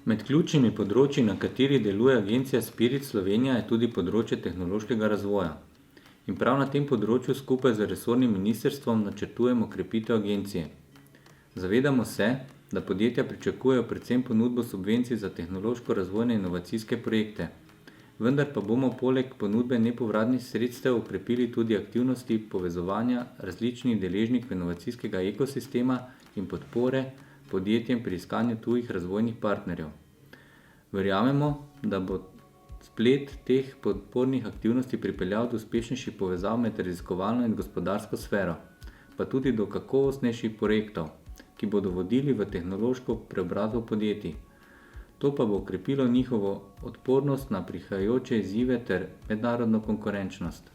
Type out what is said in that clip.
Med ključnimi področji, na katerih deluje agencija Spirit Slovenija, je tudi področje tehnološkega razvoja. In prav na tem področju skupaj z resornim ministrstvom načrtujemo krepitev agencije. Zavedamo se, da podjetja pričakujejo predvsem ponudbo subvencij za tehnološko-razvojne inovacijske projekte. Vendar pa bomo poleg ponudbe nepovratnih sredstev okrepili tudi aktivnosti povezovanja različnih deležnikov inovacijskega ekosistema in podpore podjetjem pri iskanju tujih razvojnih partnerjev. Verjamemo, da bo splet teh podpornih aktivnosti pripeljal do uspešnejših povezav med raziskovalno in gospodarsko sfero, pa tudi do kakovostnejših projektov, ki bodo vodili v tehnološko preobrazbo podjetij. To pa bo okrepilo njihovo odpornost na prihajajoče izzive ter mednarodno konkurenčnost.